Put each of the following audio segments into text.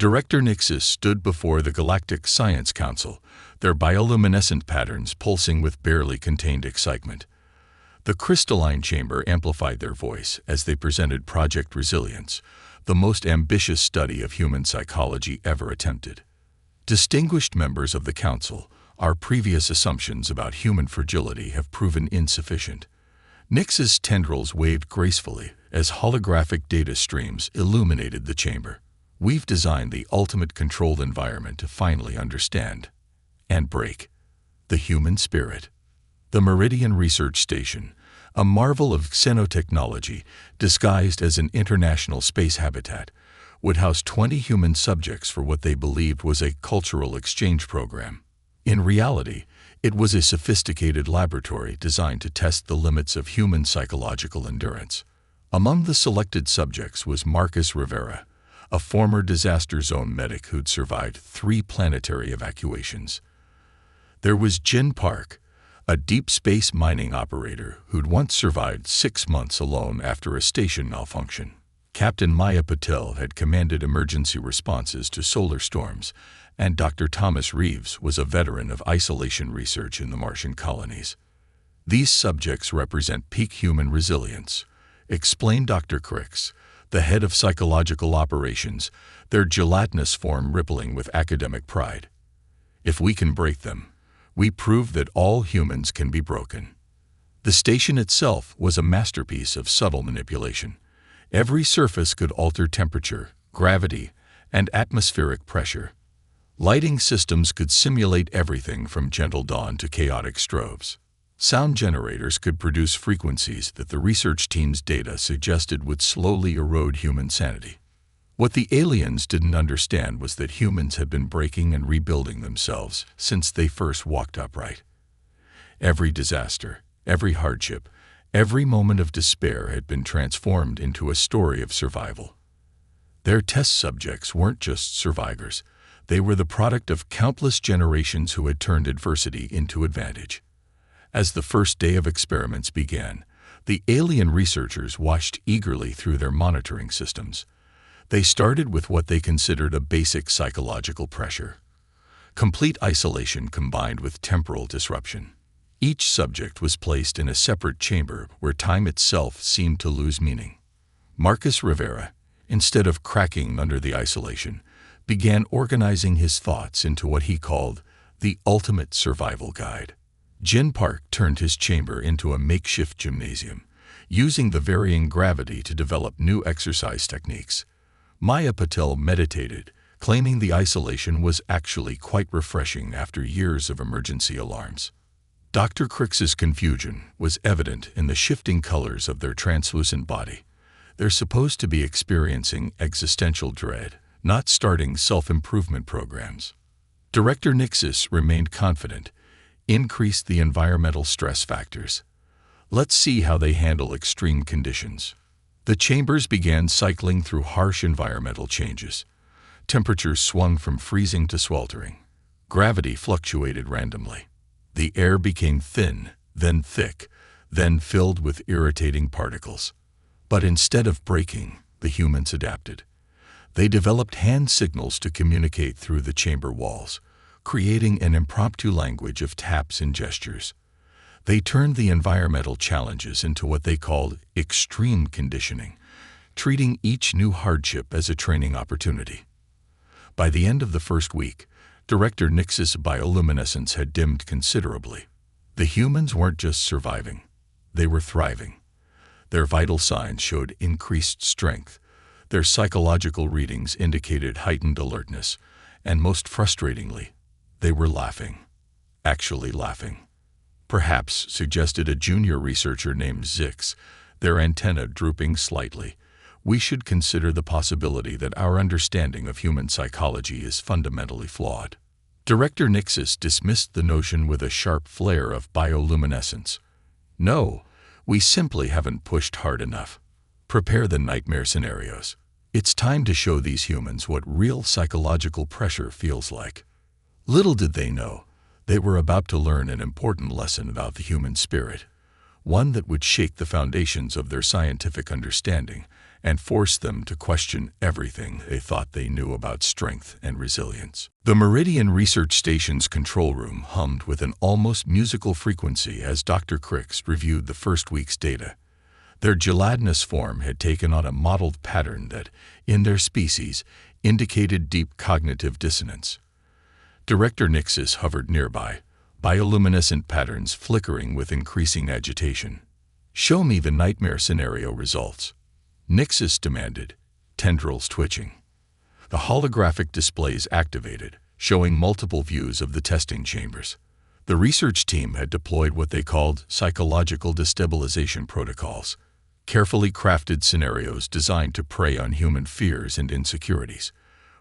Director Nixis stood before the Galactic Science Council, their bioluminescent patterns pulsing with barely contained excitement. The crystalline chamber amplified their voice as they presented Project Resilience, the most ambitious study of human psychology ever attempted. Distinguished members of the Council, our previous assumptions about human fragility have proven insufficient. Nix's tendrils waved gracefully as holographic data streams illuminated the chamber. We've designed the ultimate controlled environment to finally understand and break the human spirit. The Meridian Research Station, a marvel of xenotechnology disguised as an international space habitat, would house 20 human subjects for what they believed was a cultural exchange program. In reality, it was a sophisticated laboratory designed to test the limits of human psychological endurance. Among the selected subjects was Marcus Rivera, a former disaster zone medic who'd survived 3 planetary evacuations. There was Jin Park, a deep space mining operator who'd once survived 6 months alone after a station malfunction. Captain Maya Patel had commanded emergency responses to solar storms, and Dr. Thomas Reeves was a veteran of isolation research in the Martian colonies. These subjects represent peak human resilience, explained Dr. Crix, the head of psychological operations, their gelatinous form rippling with academic pride. If we can break them, we prove that all humans can be broken. The station itself was a masterpiece of subtle manipulation. Every surface could alter temperature, gravity, and atmospheric pressure. Lighting systems could simulate everything from gentle dawn to chaotic strobes. Sound generators could produce frequencies that the research team's data suggested would slowly erode human sanity. What the aliens didn't understand was that humans had been breaking and rebuilding themselves since they first walked upright. Every disaster, every hardship, every moment of despair had been transformed into a story of survival. Their test subjects weren't just survivors. They were the product of countless generations who had turned adversity into advantage. As the first day of experiments began, the alien researchers watched eagerly through their monitoring systems. They started with what they considered a basic psychological pressure: complete isolation combined with temporal disruption. Each subject was placed in a separate chamber where time itself seemed to lose meaning. Marcus Rivera, instead of cracking under the isolation, began organizing his thoughts into what he called the ultimate survival guide. Jin Park turned his chamber into a makeshift gymnasium, using the varying gravity to develop new exercise techniques. Maya Patel meditated, claiming the isolation was actually quite refreshing after years of emergency alarms. Dr. Crix's confusion was evident in the shifting colors of their translucent body. They're supposed to be experiencing existential dread, not starting self-improvement programs. Director Nixis remained confident. Increase the environmental stress factors. Let's see how they handle extreme conditions. The chambers began cycling through harsh environmental changes. Temperatures swung from freezing to sweltering. Gravity fluctuated randomly. The air became thin, then thick, then filled with irritating particles. But instead of breaking, the humans adapted. They developed hand signals to communicate through the chamber walls, creating an impromptu language of taps and gestures. They turned the environmental challenges into what they called extreme conditioning, treating each new hardship as a training opportunity. By the end of the first week, Director Nix's bioluminescence had dimmed considerably. The humans weren't just surviving, they were thriving. Their vital signs showed increased strength. Their psychological readings indicated heightened alertness, and most frustratingly, they were laughing. Actually laughing. Perhaps, suggested a junior researcher named Zix, their antenna drooping slightly, we should consider the possibility that our understanding of human psychology is fundamentally flawed. Director Nixis dismissed the notion with a sharp flare of bioluminescence. No, we simply haven't pushed hard enough. Prepare the nightmare scenarios. It's time to show these humans what real psychological pressure feels like. Little did they know, they were about to learn an important lesson about the human spirit, one that would shake the foundations of their scientific understanding and forced them to question everything they thought they knew about strength and resilience. The Meridian Research Station's control room hummed with an almost musical frequency as Dr. Crix reviewed the first week's data. Their gelatinous form had taken on a mottled pattern that, in their species, indicated deep cognitive dissonance. Director Nixis hovered nearby, bioluminescent patterns flickering with increasing agitation. "Show me the nightmare scenario results," Nixis demanded, tendrils twitching. The holographic displays activated, showing multiple views of the testing chambers. The research team had deployed what they called psychological destabilization protocols, carefully crafted scenarios designed to prey on human fears and insecurities.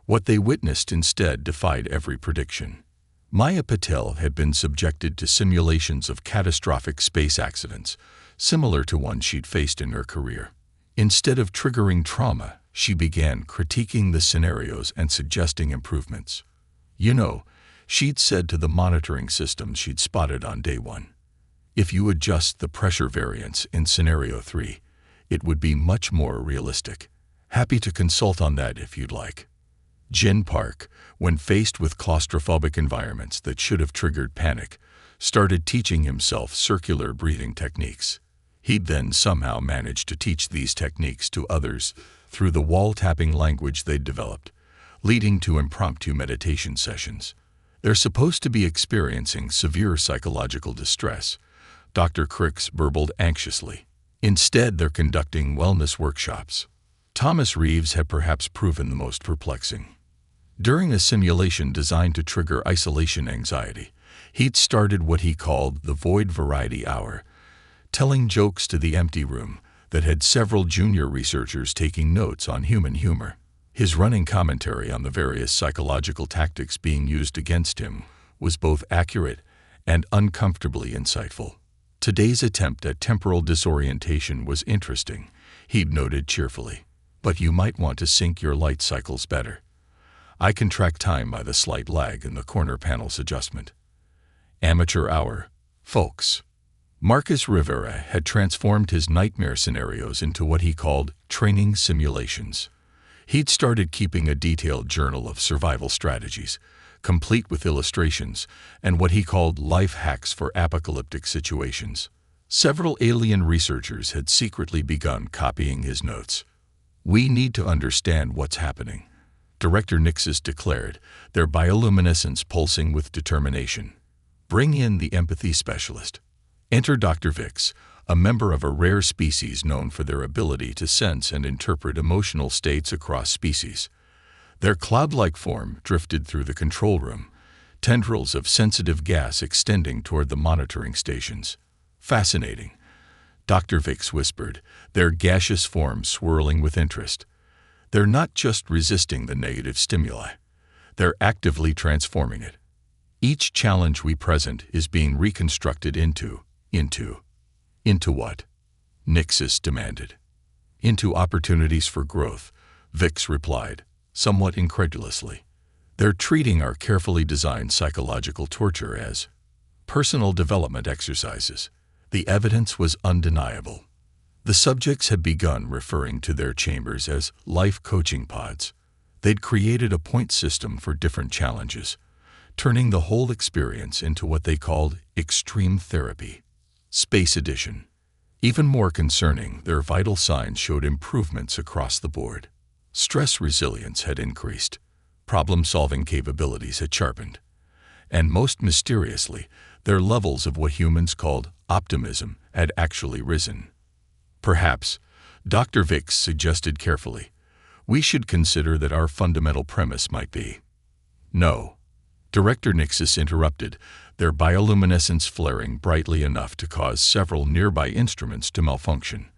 What they witnessed instead defied every prediction. Maya Patel had been subjected to simulations of catastrophic space accidents, similar to one she'd faced in her career. Instead of triggering trauma, she began critiquing the scenarios and suggesting improvements. "You know," she'd said to the monitoring systems she'd spotted on day one, "if you adjust the pressure variance in Scenario 3, it would be much more realistic. Happy to consult on that if you'd like." Jin Park, when faced with claustrophobic environments that should have triggered panic, started teaching himself circular breathing techniques. He'd then somehow managed to teach these techniques to others through the wall-tapping language they'd developed, leading to impromptu meditation sessions. "They're supposed to be experiencing severe psychological distress," Dr. Crix burbled anxiously. "Instead, they're conducting wellness workshops." Thomas Reeves had perhaps proven the most perplexing. During a simulation designed to trigger isolation anxiety, he'd started what he called the Void Variety Hour, telling jokes to the empty room that had several junior researchers taking notes on human humor. His running commentary on the various psychological tactics being used against him was both accurate and uncomfortably insightful. "Today's attempt at temporal disorientation was interesting," he'd noted cheerfully, "but you might want to sync your light cycles better. I can track time by the slight lag in the corner panel's adjustment." Amateur hour, folks. Marcus Rivera had transformed his nightmare scenarios into what he called training simulations. He'd started keeping a detailed journal of survival strategies, complete with illustrations, and what he called life hacks for apocalyptic situations. Several alien researchers had secretly begun copying his notes. "We need to understand what's happening," Director Nixis declared, their bioluminescence pulsing with determination. "Bring in the empathy specialist." Enter Dr. Vix, a member of a rare species known for their ability to sense and interpret emotional states across species. Their cloud-like form drifted through the control room, tendrils of sensitive gas extending toward the monitoring stations. "Fascinating," Dr. Vix whispered, their gaseous form swirling with interest. "They're not just resisting the negative stimuli. They're actively transforming it. Each challenge we present is being reconstructed into what?" Nixis demanded. "Into opportunities for growth," Vix replied, somewhat incredulously. "They're treating our carefully designed psychological torture as personal development exercises." The evidence was undeniable. The subjects had begun referring to their chambers as life coaching pods. They'd created a point system for different challenges, turning the whole experience into what they called extreme therapy. Space Edition. Even more concerning, their vital signs showed improvements across the board. Stress resilience had increased, problem-solving capabilities had sharpened, and most mysteriously, their levels of what humans called optimism had actually risen. "Perhaps," Dr. Vix suggested carefully, "we should consider that our fundamental premise might be—" "No," Director Nixis interrupted, their bioluminescence flaring brightly enough to cause several nearby instruments to malfunction.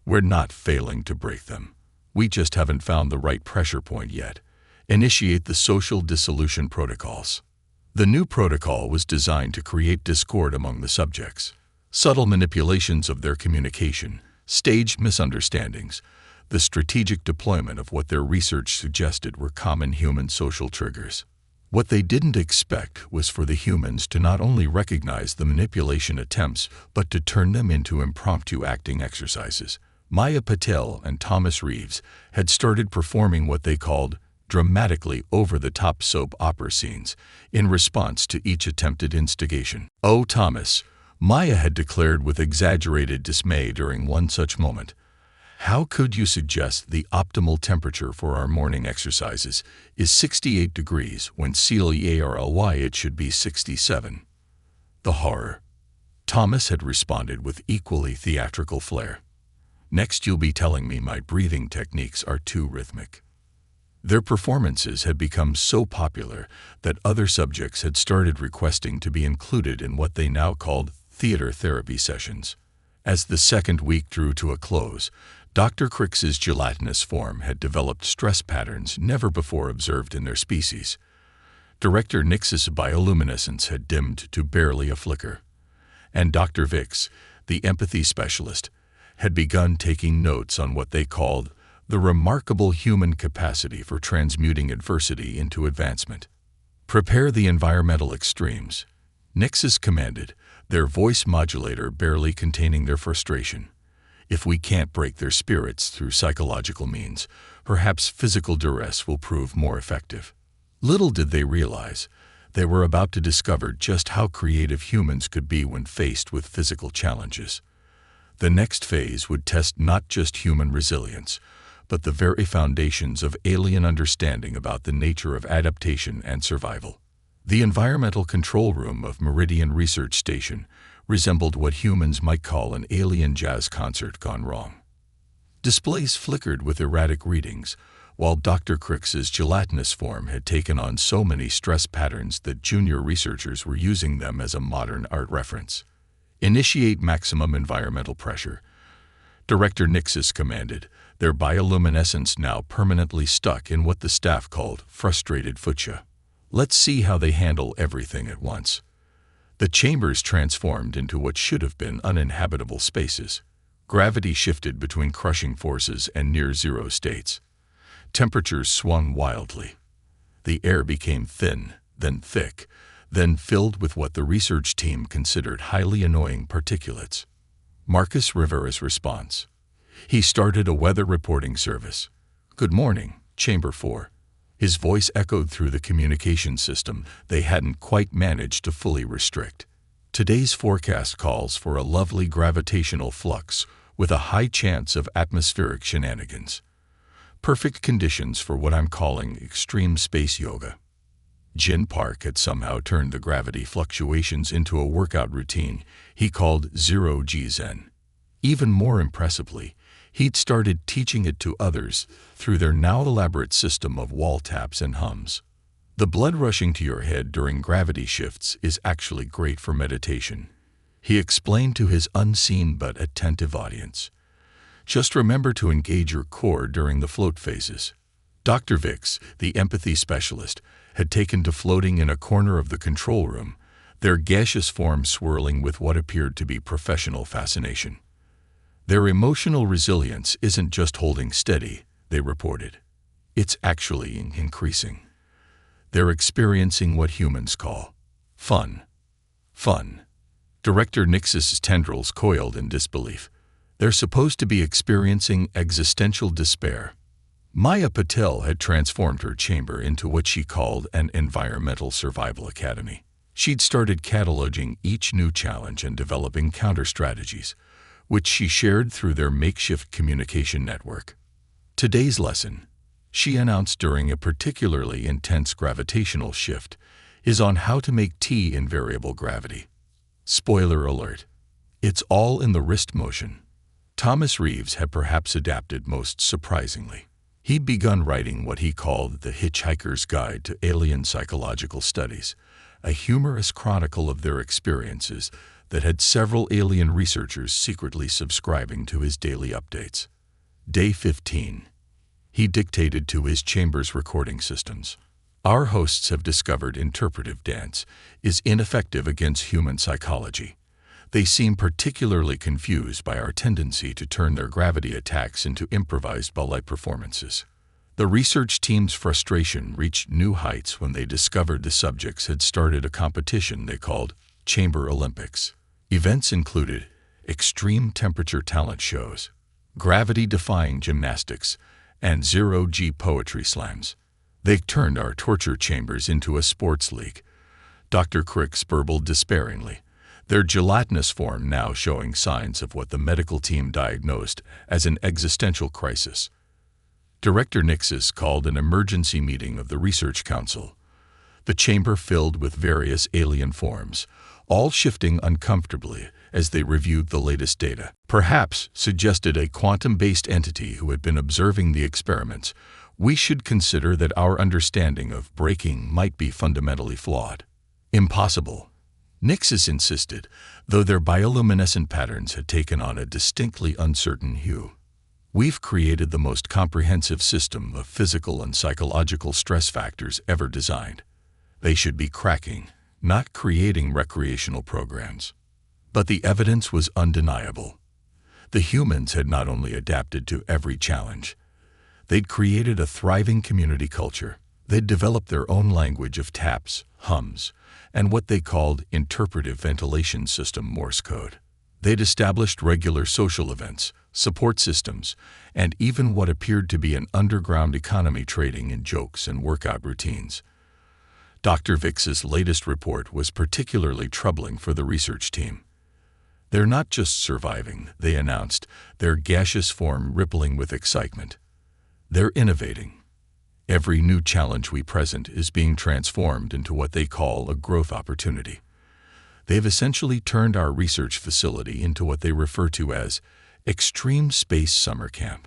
"We're not failing to break them. We just haven't found the right pressure point yet. Initiate the social dissolution protocols." The new protocol was designed to create discord among the subjects. Subtle manipulations of their communication, staged misunderstandings, the strategic deployment of what their research suggested were common human social triggers. What they didn't expect was for the humans to not only recognize the manipulation attempts, but to turn them into impromptu acting exercises, Maya Patel and Thomas Reeves had started performing what they called dramatically over-the-top soap opera scenes in response to each attempted instigation. "Oh, Thomas," Maya had declared with exaggerated dismay during one such moment, "how could you suggest the optimal temperature for our morning exercises is 68 degrees when CLEARLY it should be 67? The horror." Thomas had responded with equally theatrical flair. "Next you'll be telling me my breathing techniques are too rhythmic." Their performances had become so popular that other subjects had started requesting to be included in what they now called theater therapy sessions. As the second week drew to a close, Dr. Crick's gelatinous form had developed stress patterns never before observed in their species. Director Nix's bioluminescence had dimmed to barely a flicker. And Dr. Vic's, the empathy specialist, had begun taking notes on what they called the remarkable human capacity for transmuting adversity into advancement. "Prepare the environmental extremes," Nix's commanded, their voice modulator barely containing their frustration. "If we can't break their spirits through psychological means, perhaps physical duress will prove more effective." Little did they realize, they were about to discover just how creative humans could be when faced with physical challenges. The next phase would test not just human resilience, but the very foundations of alien understanding about the nature of adaptation and survival. The environmental control room of Meridian Research Station resembled what humans might call an alien jazz concert gone wrong. Displays flickered with erratic readings, while Dr. Crick's gelatinous form had taken on so many stress patterns that junior researchers were using them as a modern art reference. "Initiate maximum environmental pressure," Director Nixis commanded, their bioluminescence now permanently stuck in what the staff called frustrated fuchsia. "Let's see how they handle everything at once." The chambers transformed into what should have been uninhabitable spaces. Gravity shifted between crushing forces and near-zero states. Temperatures swung wildly. The air became thin, then thick, then filled with what the research team considered highly annoying particulates. Marcus Rivera's response. He started a weather reporting service. "Good morning, Chamber 4. His voice echoed through the communication system they hadn't quite managed to fully restrict. "Today's forecast calls for a lovely gravitational flux with a high chance of atmospheric shenanigans. Perfect conditions for what I'm calling extreme space yoga." Jin Park had somehow turned the gravity fluctuations into a workout routine he called Zero-G Zen. Even more impressively, he'd started teaching it to others through their now elaborate system of wall taps and hums. "The blood rushing to your head during gravity shifts is actually great for meditation," he explained to his unseen but attentive audience. "Just remember to engage your core during the float phases." Dr. Vicks, the empathy specialist, had taken to floating in a corner of the control room, their gaseous form swirling with what appeared to be professional fascination. "Their emotional resilience isn't just holding steady," they reported. "It's actually increasing. They're experiencing what humans call fun." Fun. Director Nix's tendrils coiled in disbelief. They're supposed to be experiencing existential despair. Maya Patel had transformed her chamber into what she called an environmental survival academy. She'd started cataloging each new challenge and developing counter-strategies, which she shared through their makeshift communication network. "Today's lesson," she announced during a particularly intense gravitational shift, "is on how to make tea in variable gravity." Spoiler alert. It's all in the wrist motion. Thomas Reeves had perhaps adapted most surprisingly. He'd begun writing what he called The Hitchhiker's Guide to Alien Psychological Studies, a humorous chronicle of their experiences that had several alien researchers secretly subscribing to his daily updates. Day 15. He dictated to his chamber's recording systems. "Our hosts have discovered interpretive dance is ineffective against human psychology. They seem particularly confused by our tendency to turn their gravity attacks into improvised ballet performances." The research team's frustration reached new heights when they discovered the subjects had started a competition they called Chamber Olympics. Events included extreme temperature talent shows, gravity-defying gymnastics, and zero-G poetry slams. They turned our torture chambers into a sports league. Dr. Crick burbled despairingly, their gelatinous form now showing signs of what the medical team diagnosed as an existential crisis. Director Nixis called an emergency meeting of the Research Council. The chamber filled with various alien forms, all shifting uncomfortably as they reviewed the latest data. Perhaps, suggested a quantum-based entity who had been observing the experiments, we should consider that our understanding of breaking might be fundamentally flawed. Impossible, Nixis insisted, though their bioluminescent patterns had taken on a distinctly uncertain hue. We've created the most comprehensive system of physical and psychological stress factors ever designed. They should be cracking, not creating recreational programs. But the evidence was undeniable. The humans had not only adapted to every challenge, they'd created a thriving community culture. They'd developed their own language of taps, hums, and what they called interpretive ventilation system Morse code. They'd established regular social events, support systems, and even what appeared to be an underground economy trading in jokes and workout routines. Dr. Vix's latest report was particularly troubling for the research team. They're not just surviving, they announced, their gaseous form rippling with excitement. They're innovating. Every new challenge we present is being transformed into what they call a growth opportunity. They've essentially turned our research facility into what they refer to as Extreme Space Summer Camp.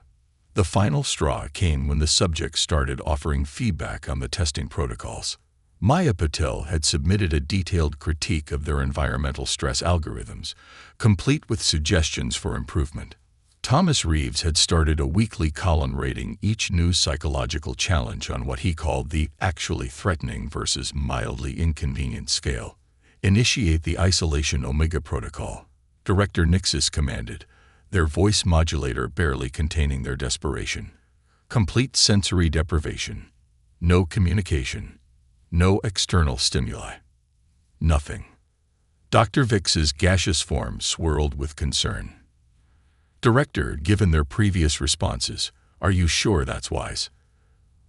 The final straw came when the subjects started offering feedback on the testing protocols. Maya Patel had submitted a detailed critique of their environmental stress algorithms, complete with suggestions for improvement. Thomas Reeves had started a weekly column rating each new psychological challenge on what he called the actually threatening versus mildly inconvenient scale. Initiate the isolation omega protocol, Director Nixis commanded, their voice modulator barely containing their desperation. Complete sensory deprivation. No communication. No external stimuli. Nothing. Dr. Vix's gaseous form swirled with concern. Director, given their previous responses, are you sure that's wise?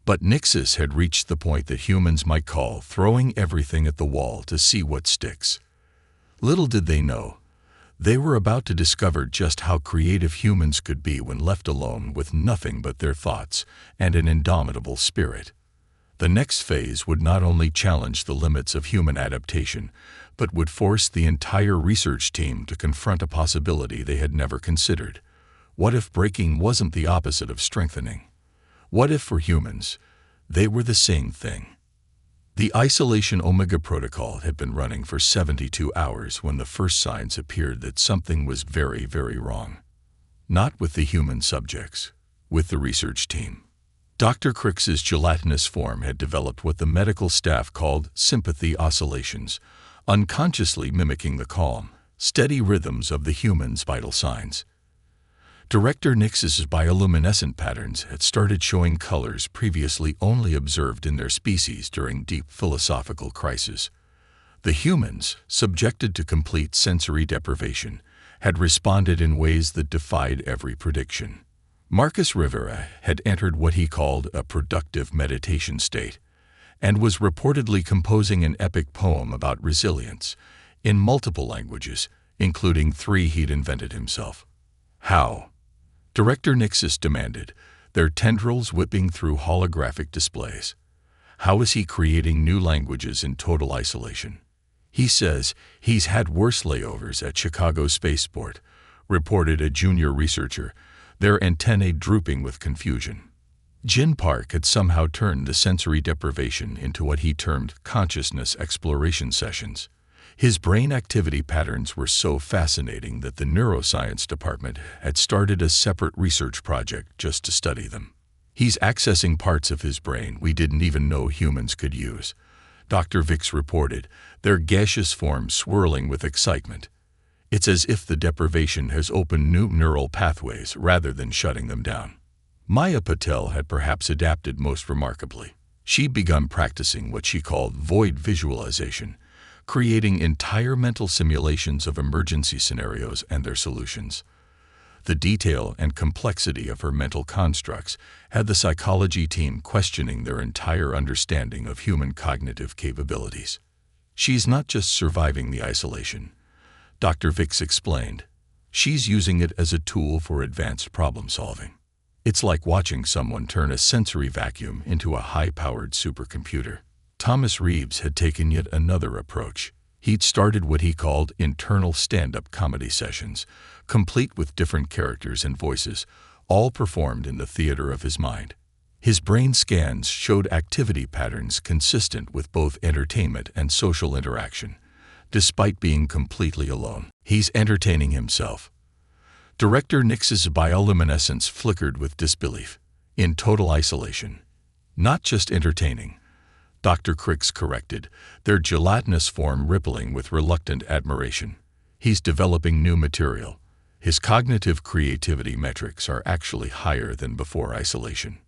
But Nixis had reached the point that humans might call throwing everything at the wall to see what sticks. Little did they know, they were about to discover just how creative humans could be when left alone with nothing but their thoughts and an indomitable spirit. The next phase would not only challenge the limits of human adaptation, but would force the entire research team to confront a possibility they had never considered. What if breaking wasn't the opposite of strengthening? What if, for humans, they were the same thing? The isolation omega protocol had been running for 72 hours when the first signs appeared that something was very, very wrong. Not with the human subjects, with the research team. Dr. Crick's gelatinous form had developed what the medical staff called sympathy oscillations, unconsciously mimicking the calm, steady rhythms of the human's vital signs. Director Nix's bioluminescent patterns had started showing colors previously only observed in their species during deep philosophical crises. The humans, subjected to complete sensory deprivation, had responded in ways that defied every prediction. Marcus Rivera had entered what he called a productive meditation state, and was reportedly composing an epic poem about resilience, in multiple languages, including 3 he'd invented himself. How? Director Nixis demanded, their tendrils whipping through holographic displays. How is he creating new languages in total isolation? He says he's had worse layovers at Chicago Spaceport, reported a junior researcher, their antennae drooping with confusion. Jin Park had somehow turned the sensory deprivation into what he termed consciousness exploration sessions. His brain activity patterns were so fascinating that the neuroscience department had started a separate research project just to study them. He's accessing parts of his brain we didn't even know humans could use, Dr. Vix reported, their gaseous form swirling with excitement. It's as if the deprivation has opened new neural pathways rather than shutting them down. Maya Patel had perhaps adapted most remarkably. She'd begun practicing what she called void visualization, creating entire mental simulations of emergency scenarios and their solutions. The detail and complexity of her mental constructs had the psychology team questioning their entire understanding of human cognitive capabilities. She's not just surviving the isolation, Dr. Vix explained. She's using it as a tool for advanced problem solving. It's like watching someone turn a sensory vacuum into a high-powered supercomputer. Thomas Reeves had taken yet another approach. He'd started what he called internal stand-up comedy sessions, complete with different characters and voices, all performed in the theater of his mind. His brain scans showed activity patterns consistent with both entertainment and social interaction. Despite being completely alone, he's entertaining himself. Director Nix's bioluminescence flickered with disbelief. In total isolation. Not just entertaining, Dr. Crix corrected, their gelatinous form rippling with reluctant admiration. He's developing new material. His cognitive creativity metrics are actually higher than before isolation.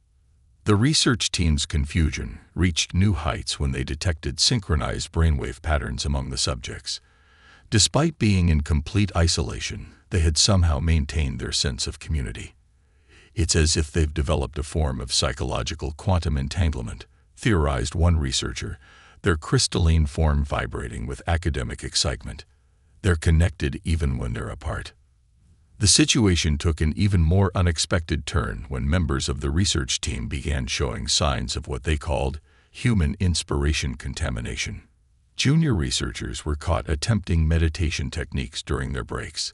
The research team's confusion reached new heights when they detected synchronized brainwave patterns among the subjects. Despite being in complete isolation, they had somehow maintained their sense of community. It's as if they've developed a form of psychological quantum entanglement, theorized one researcher, their crystalline form vibrating with academic excitement. They're connected even when they're apart. The situation took an even more unexpected turn when members of the research team began showing signs of what they called human inspiration contamination. Junior researchers were caught attempting meditation techniques during their breaks.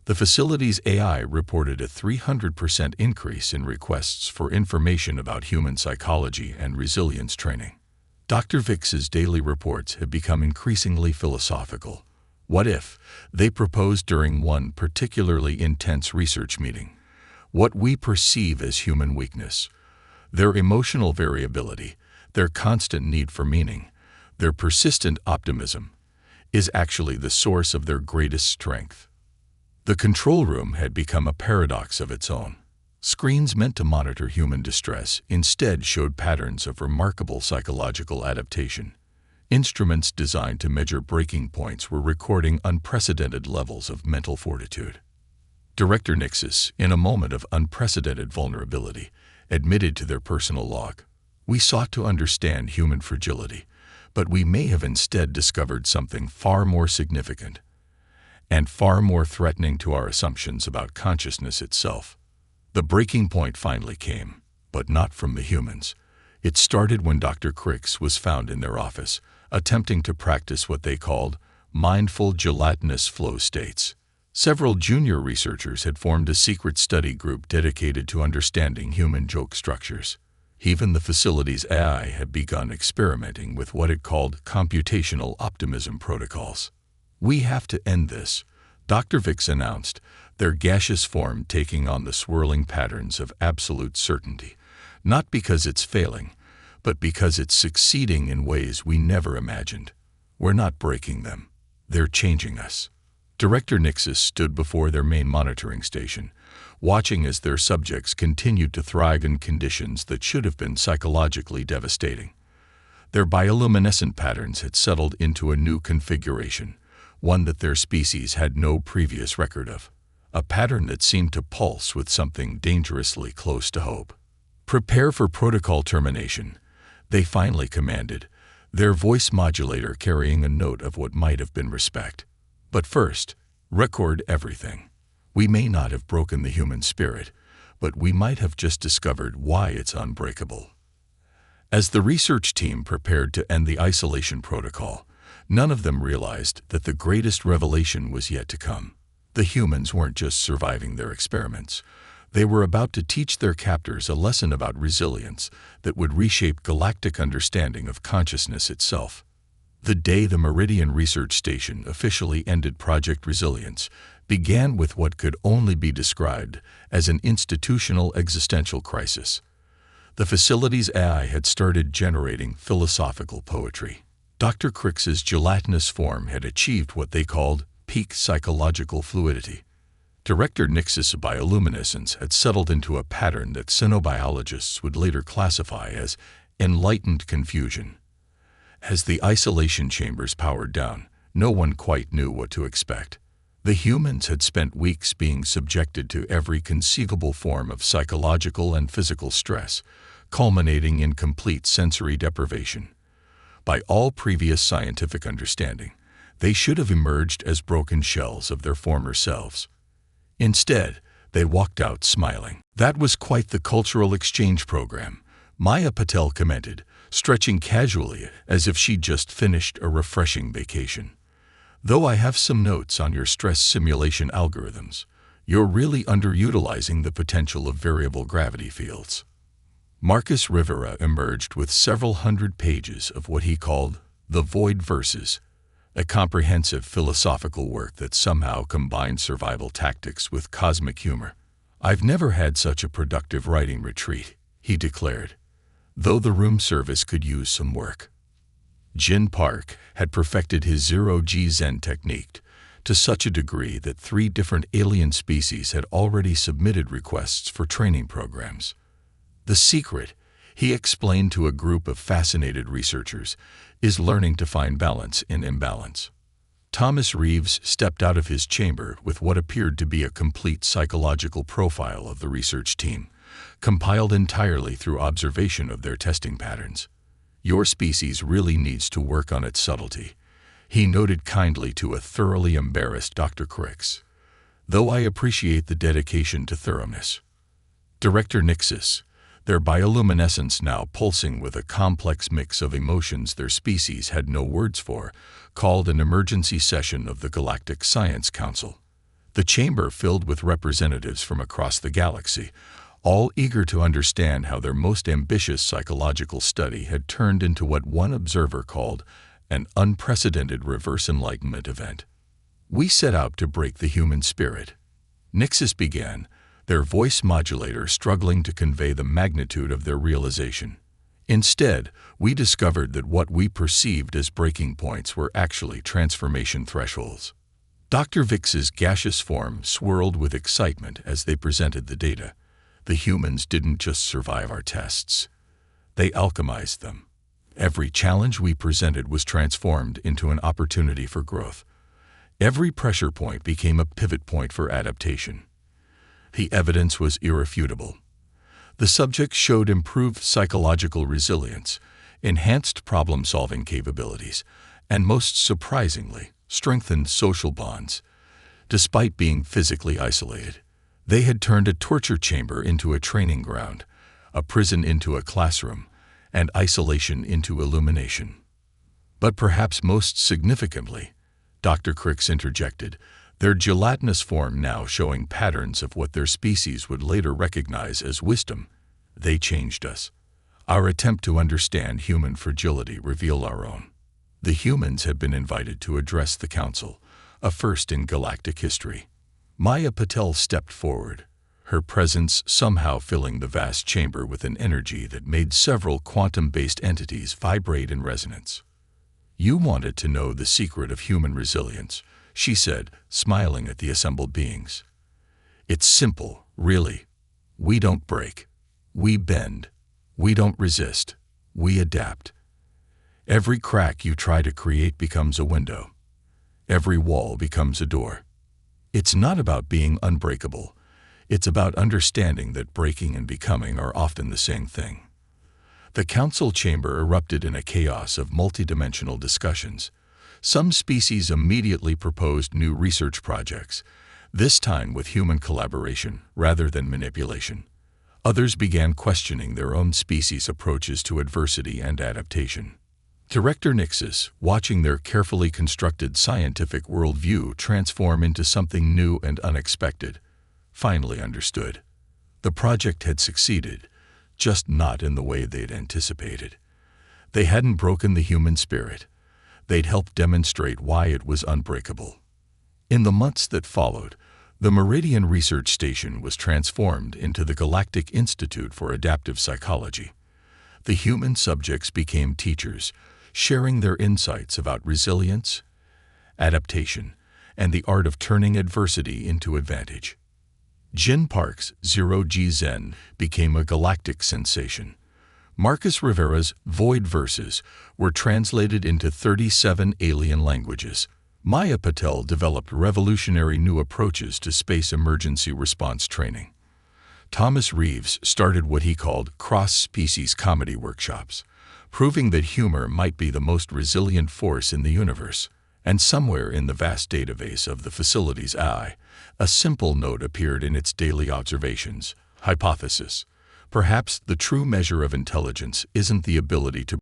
The facility's AI reported a 300% increase in requests for information about human psychology and resilience training. Dr. Vix's daily reports have become increasingly philosophical. What if, they proposed during one particularly intense research meeting, what we perceive as human weakness, their emotional variability, their constant need for meaning, their persistent optimism, is actually the source of their greatest strength. The control room had become a paradox of its own. Screens meant to monitor human distress instead showed patterns of remarkable psychological adaptation. Instruments designed to measure breaking points were recording unprecedented levels of mental fortitude. Director Nixis, in a moment of unprecedented vulnerability, admitted to their personal log. We sought to understand human fragility, but we may have instead discovered something far more significant and far more threatening to our assumptions about consciousness itself. The breaking point finally came, but not from the humans. It started when Dr. Crix was found in their office, attempting to practice what they called mindful gelatinous flow states. Several junior researchers had formed a secret study group dedicated to understanding human joke structures. Even the facility's AI had begun experimenting with what it called computational optimism protocols. We have to end this, Dr. Vix announced, their gaseous form taking on the swirling patterns of absolute certainty, not because it's failing, but because it's succeeding in ways we never imagined. We're not breaking them. They're changing us. Director Nixis stood before their main monitoring station, watching as their subjects continued to thrive in conditions that should have been psychologically devastating. Their bioluminescent patterns had settled into a new configuration, one that their species had no previous record of, a pattern that seemed to pulse with something dangerously close to hope. Prepare for protocol termination, they finally commanded, their voice modulator carrying a note of what might have been respect. But first, record everything. We may not have broken the human spirit, but we might have just discovered why it's unbreakable. As the research team prepared to end the isolation protocol, none of them realized that the greatest revelation was yet to come. The humans weren't just surviving their experiments. They were about to teach their captors a lesson about resilience that would reshape galactic understanding of consciousness itself. The day the Meridian Research Station officially ended Project Resilience began with what could only be described as an institutional existential crisis. The facility's AI had started generating philosophical poetry. Dr. Crix's gelatinous form had achieved what they called peak psychological fluidity. Director Nix's bioluminescence had settled into a pattern that xenobiologists would later classify as enlightened confusion. As the isolation chambers powered down, no one quite knew what to expect. The humans had spent weeks being subjected to every conceivable form of psychological and physical stress, culminating in complete sensory deprivation. By all previous scientific understanding, they should have emerged as broken shells of their former selves. Instead, they walked out smiling. "That was quite the cultural exchange program," Maya Patel commented, stretching casually as if she'd just finished a refreshing vacation. "Though I have some notes on your stress simulation algorithms, you're really underutilizing the potential of variable gravity fields." Marcus Rivera emerged with several hundred pages of what he called the Void Verses, a comprehensive philosophical work that somehow combined survival tactics with cosmic humor. "I've never had such a productive writing retreat," he declared, though the room service could use some work. Jin Park had perfected his zero-G Zen technique to such a degree that 3 different alien species had already submitted requests for training programs. The secret, he explained to a group of fascinated researchers, is learning to find balance in imbalance. Thomas Reeves stepped out of his chamber with what appeared to be a complete psychological profile of the research team, compiled entirely through observation of their testing patterns. "Your species really needs to work on its subtlety," he noted kindly to a thoroughly embarrassed Dr. Crix, "though I appreciate the dedication to thoroughness." Director Nixis, their bioluminescence now pulsing with a complex mix of emotions their species had no words for, called an emergency session of the Galactic Science Council. The chamber filled with representatives from across the galaxy, all eager to understand how their most ambitious psychological study had turned into what one observer called an unprecedented reverse enlightenment event. "We set out to break the human spirit," Nixis began, their voice modulator struggling to convey the magnitude of their realization. "Instead, we discovered that what we perceived as breaking points were actually transformation thresholds." Dr. Vix's gaseous form swirled with excitement as they presented the data. "The humans didn't just survive our tests. They alchemized them. Every challenge we presented was transformed into an opportunity for growth. Every pressure point became a pivot point for adaptation. The evidence was irrefutable. The subjects showed improved psychological resilience, enhanced problem-solving capabilities, and most surprisingly, strengthened social bonds. Despite being physically isolated, they had turned a torture chamber into a training ground, a prison into a classroom, and isolation into illumination." "But perhaps most significantly," Dr. Crix interjected, "their gelatinous form now showing patterns of what their species would later recognize as wisdom. They changed us. Our attempt to understand human fragility revealed our own." The humans had been invited to address the council, a first in galactic history. Maya Patel stepped forward, her presence somehow filling the vast chamber with an energy that made several quantum-based entities vibrate in resonance. "You wanted to know the secret of human resilience," she said, smiling at the assembled beings. "It's simple, really. We don't break. We bend. We don't resist. We adapt. Every crack you try to create becomes a window. Every wall becomes a door. It's not about being unbreakable. It's about understanding that breaking and becoming are often the same thing." The council chamber erupted in a chaos of multidimensional discussions. Some species immediately proposed new research projects, this time with human collaboration rather than manipulation. Others began questioning their own species' approaches to adversity and adaptation. Director Nixis, watching their carefully constructed scientific worldview transform into something new and unexpected, finally understood. The project had succeeded, just not in the way they'd anticipated. They hadn't broken the human spirit. They'd helped demonstrate why it was unbreakable. In the months that followed, the Meridian Research Station was transformed into the Galactic Institute for Adaptive Psychology. The human subjects became teachers, sharing their insights about resilience, adaptation, and the art of turning adversity into advantage. Jin Park's Zero-G Zen became a galactic sensation. Marcus Rivera's Void Verses were translated into 37 alien languages. Maya Patel developed revolutionary new approaches to space emergency response training. Thomas Reeves started what he called cross-species comedy workshops, proving that humor might be the most resilient force in the universe. And somewhere in the vast database of the facility's AI, a simple note appeared in its daily observations. Hypothesis: perhaps the true measure of intelligence isn't the ability to